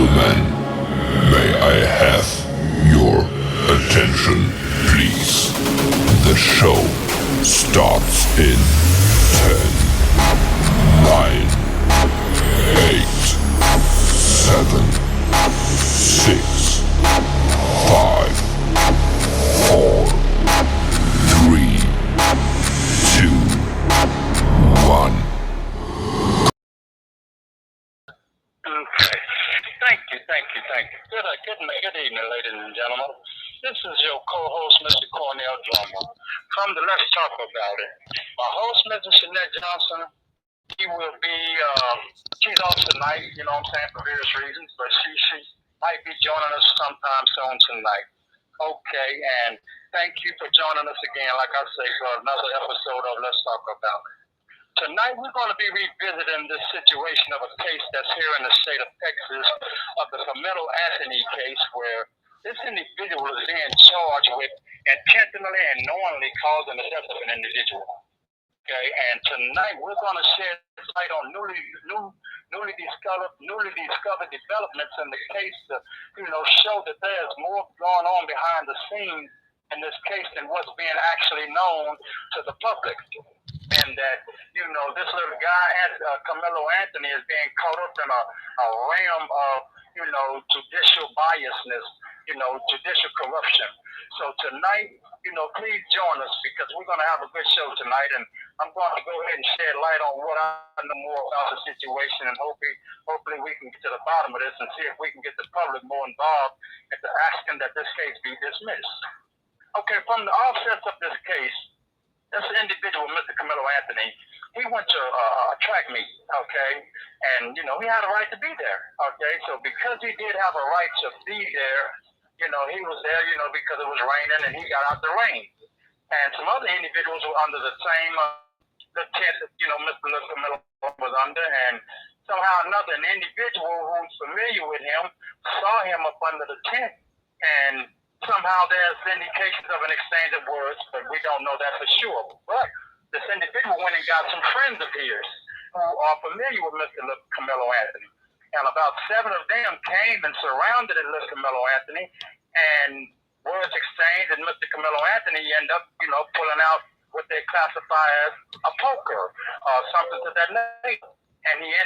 gentlemen, may I have your attention, please? The show starts in 10, 9, 8, 7, 6, 5, 4, 3, 2, 1. Okay. Thank you. Good evening, ladies and gentlemen. This is your co-host, Mr. Cornel Drummer, from the Let's Talk About It. My host, Mrs. Shanette Johnson, he will be, she's off tonight, you know what I'm saying, for various reasons, but she might be joining us sometime soon tonight. Okay, and thank you for joining us again, like I say, for another episode of Let's Talk About It. Tonight we're going to be revisiting this situation of a case that's here in the state of Texas of the Camilo Anthony case where this individual is being charged with intentionally and knowingly causing the death of an individual. Okay, and tonight we're going to shed light on newly discovered developments in the case to, show that there's more going on behind the scenes in this case than what's being actually known to the public. And that, this little guy, Camilo Anthony, is being caught up in a realm of, judicial biasness, judicial corruption. So tonight, please join us because we're going to have a good show tonight. And I'm going to go ahead and shed light on what I know more about the situation. And hopefully we can get to the bottom of this and see if we can get the public more involved into asking that this case be dismissed. Okay, from the offset of this case, this individual, Mr. Camilo Anthony, he went to a track meet, okay? And, he had a right to be there, okay? So because he did have a right to be there, he was there, because it was raining and he got out the rain. And some other individuals were under the same the tent that, Mr. Camilo was under. And somehow an individual who's familiar with him saw him up under the tent. And somehow there's indications of an exchange of words, but we don't know that for sure. But this individual went and got some friends of his who are familiar with Mr. Camilo Anthony. And about 7 of them came and surrounded Mr. Camilo Anthony, and words exchanged, and Mr. Camilo Anthony ended up, pulling out what they classify as a poker or something to that nature. And he ended